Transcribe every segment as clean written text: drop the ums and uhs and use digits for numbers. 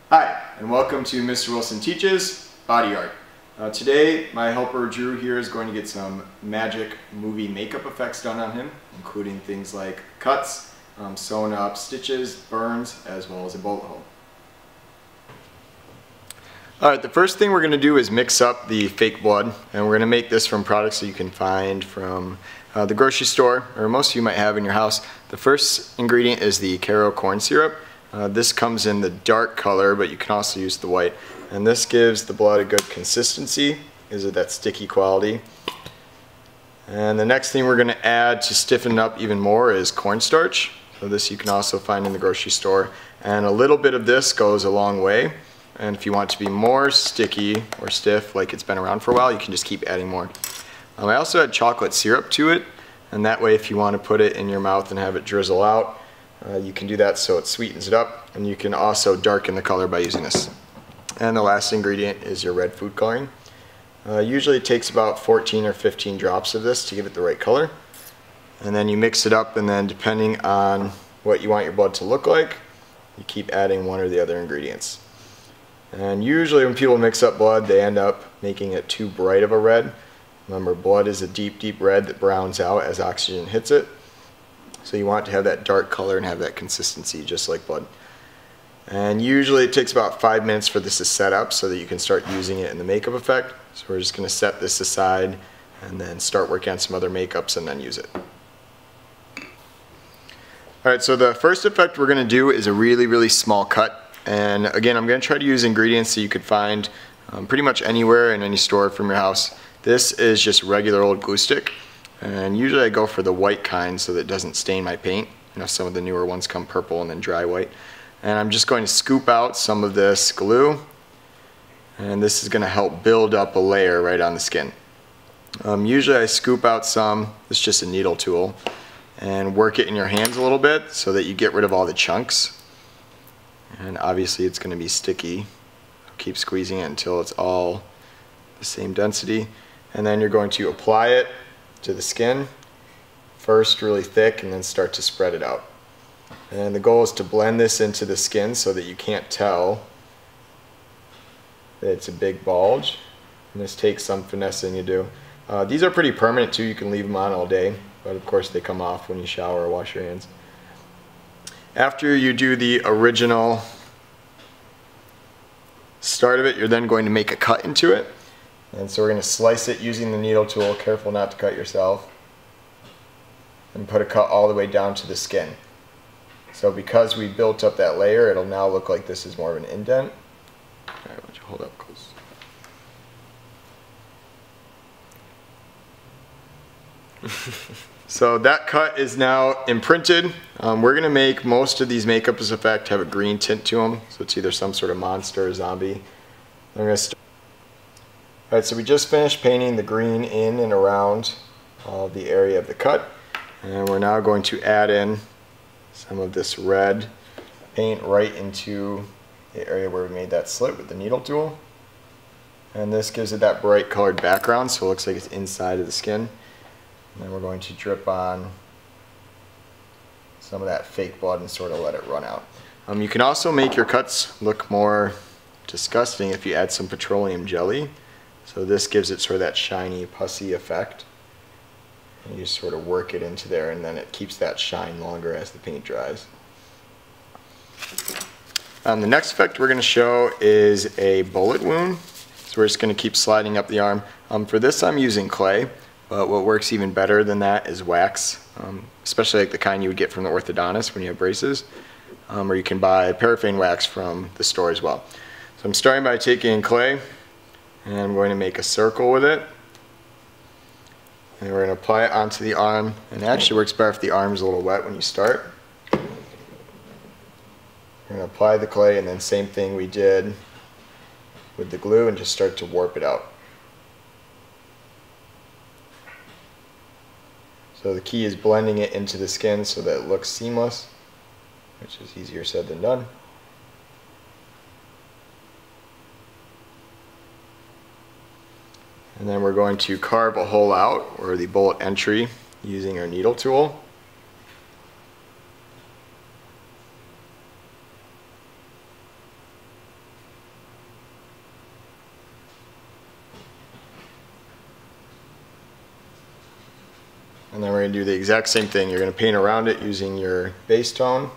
Hi, and welcome to Mr. Wilson Teaches Body Art. Today, my helper Drew here is going to get some magic movie makeup effects done on him, including things like cuts, sewn up stitches, burns, as well as a bullet hole. Alright, the first thing we're going to do is mix up the fake blood, and we're going to make this from products that you can find from the grocery store, or most of you might have in your house. The first ingredient is the Caro corn syrup. This comes in the dark color, but you can also use the white. And this gives the blood a good consistency, gives it that sticky quality. And the next thing we're going to add to stiffen it up even more is cornstarch. So this you can also find in the grocery store. And a little bit of this goes a long way. And if you want it to be more sticky or stiff, like it's been around for a while, you can just keep adding more. I also add chocolate syrup to it, and that way if you want to put it in your mouth and have it drizzle out, you can do that so it sweetens it up, and you can also darken the color by using this. And the last ingredient is your red food coloring. Usually it takes about 14 or 15 drops of this to give it the right color. And then you mix it up, and then depending on what you want your blood to look like, you keep adding one or the other ingredients. And usually when people mix up blood, they end up making it too bright of a red. Remember, blood is a deep, deep red that browns out as oxygen hits it. So you want to have that dark color and have that consistency just like blood. And usually it takes about 5 minutes for this to set up so that you can start using it in the makeup effect. So we're just going to set this aside and then start working on some other makeups and then use it. Alright, so the first effect we're going to do is a really, really small cut. And again, I'm going to try to use ingredients that you could find pretty much anywhere in any store from your house. This is just regular old glue stick. And usually I go for the white kind so that it doesn't stain my paint. You know, some of the newer ones come purple and then dry white. And I'm just going to scoop out some of this glue, and this is going to help build up a layer right on the skin. Usually I scoop out some, it's just a needle tool, and work it in your hands a little bit so that you get rid of all the chunks. And obviously it's going to be sticky. Keep squeezing it until it's all the same density. And then you're going to apply it to the skin, first really thick and then start to spread it out. And the goal is to blend this into the skin so that you can't tell that it's a big bulge. And this takes some finessing to do. These are pretty permanent too, you can leave them on all day, but of course they come off when you shower or wash your hands. After you do the original start of it, you're then going to make a cut into it. And so we're going to slice it using the needle tool, careful not to cut yourself, and put a cut all the way down to the skin. So because we built up that layer, it'll now look like this is more of an indent. Alright, why don't you hold up close. So that cut is now imprinted. We're going to make most of these makeup effects have a green tint to them, so it's either some sort of monster or zombie. I'm going to start. Alright, so we just finished painting the green in and around the area of the cut, and we're now going to add in some of this red paint right into the area where we made that slit with the needle tool. And this gives it that bright colored background so it looks like it's inside of the skin. And then we're going to drip on some of that fake blood and sort of let it run out. You can also make your cuts look more disgusting if you add some petroleum jelly. So this gives it sort of that shiny, pussy effect. And you just sort of work it into there, and then it keeps that shine longer as the paint dries. The next effect we're going to show is a bullet wound. So we're just going to keep sliding up the arm. For this I'm using clay, but what works even better than that is wax, especially like the kind you would get from the orthodontist when you have braces. Or you can buy paraffin wax from the store as well. So I'm starting by taking clay, and I'm going to make a circle with it. And we're going to apply it onto the arm. And it actually works better if the arm is a little wet when you start. We're going to apply the clay, and then same thing we did with the glue, and just start to warp it out. So the key is blending it into the skin so that it looks seamless, which is easier said than done. And then we're going to carve a hole out, or the bullet entry, using our needle tool. And then we're going to do the exact same thing. You're going to paint around it using your base tone.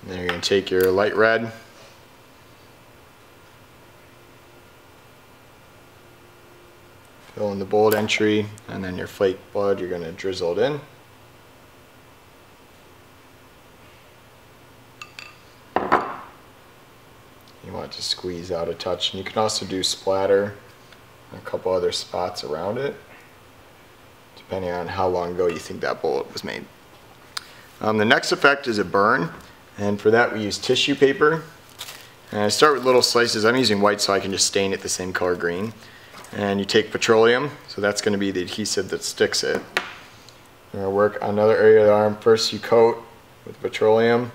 And then you're going to take your light red, fill in the bold entry, and then your flake blood you're going to drizzle it in. You want to squeeze out a touch, and you can also do splatter and a couple other spots around it, depending on how long ago you think that bullet was made. The next effect is a burn, and for that we use tissue paper. And I start with little slices. I'm using white so I can just stain it the same color green. And you take petroleum, so that's going to be the adhesive that sticks it. You're going to work on another area of the arm. First you coat with petroleum,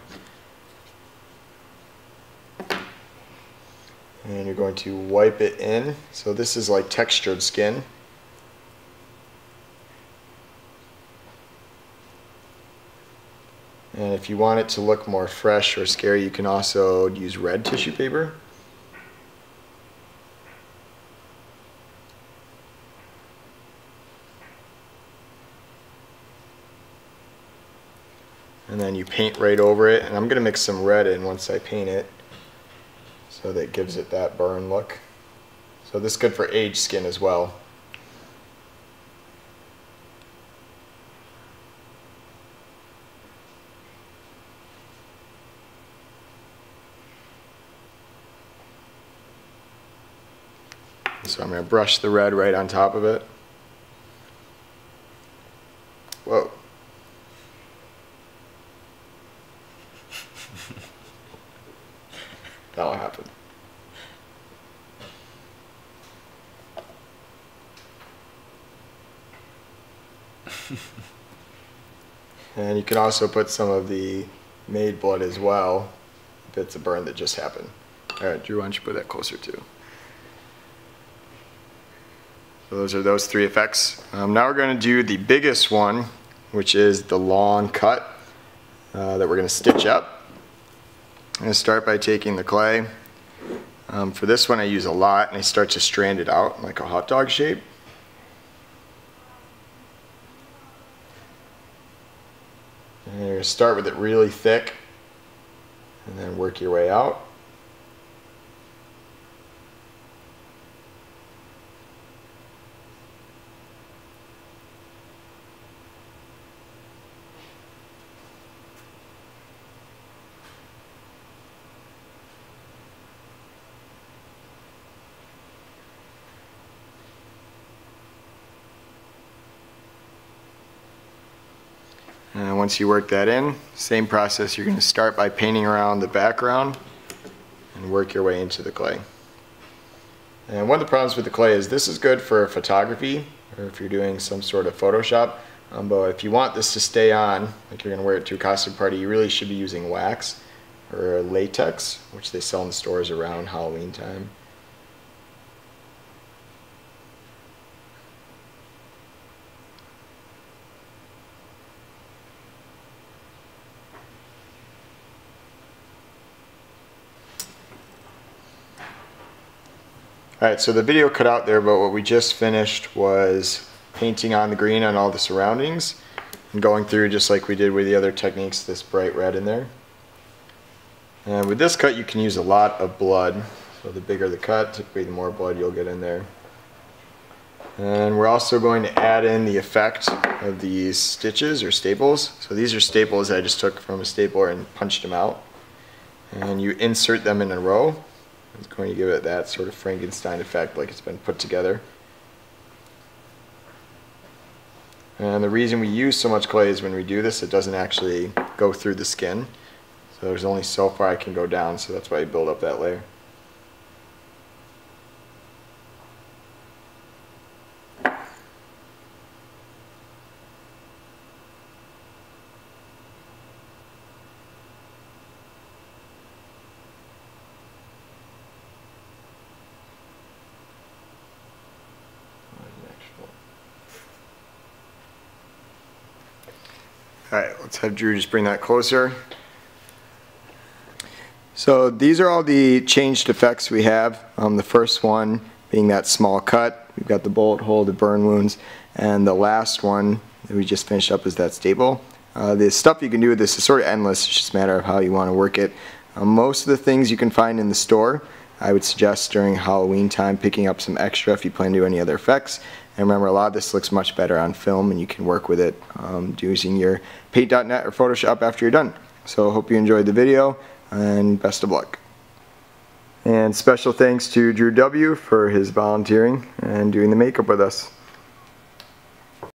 and you're going to wipe it in. So this is like textured skin. And if you want it to look more fresh or scary, you can also use red tissue paper. And then you paint right over it, and I'm going to mix some red in once I paint it so that it gives it that burn look. So this is good for aged skin as well. So I'm going to brush the red right on top of it. Whoa. That'll happen. And you can also put some of the made blood as well if it's a burn that just happened. Alright, Drew, why don't you put that closer too? So those are those three effects. Now we're going to do the biggest one, which is the long cut that we're going to stitch up. I'm going to start by taking the clay. For this one I use a lot, and I start to strand it out like a hot dog shape. And you're going to start with it really thick and then work your way out. And once you work that in, same process, you're going to start by painting around the background and work your way into the clay. And one of the problems with the clay is this is good for photography or if you're doing some sort of Photoshop, but if you want this to stay on, like you're going to wear it to a costume party, you really should be using wax or latex, which they sell in the stores around Halloween time. Alright, so the video cut out there, but what we just finished was painting on the green on all the surroundings and going through just like we did with the other techniques, this bright red in there. And with this cut you can use a lot of blood, so the bigger the cut, typically the more blood you'll get in there. And we're also going to add in the effect of these stitches or staples. So these are staples I just took from a stapler and punched them out. And you insert them in a row. It's going to give it that sort of Frankenstein effect, like it's been put together. And the reason we use so much clay is when we do this, it doesn't actually go through the skin. So there's only so far I can go down, so that's why I build up that layer. Let's have Drew just bring that closer. So these are all the changed effects we have. The first one being that small cut. We've got the bullet hole, the burn wounds, and the last one that we just finished up is that staple. The stuff you can do with this is sort of endless. It's just a matter of how you want to work it. Most of the things you can find in the store, I would suggest during Halloween time picking up some extra if you plan to do any other effects. And remember, a lot of this looks much better on film, and you can work with it using your Paint.net or Photoshop after you're done. So I hope you enjoyed the video, and best of luck. And special thanks to Drew W. for his volunteering and doing the makeup with us.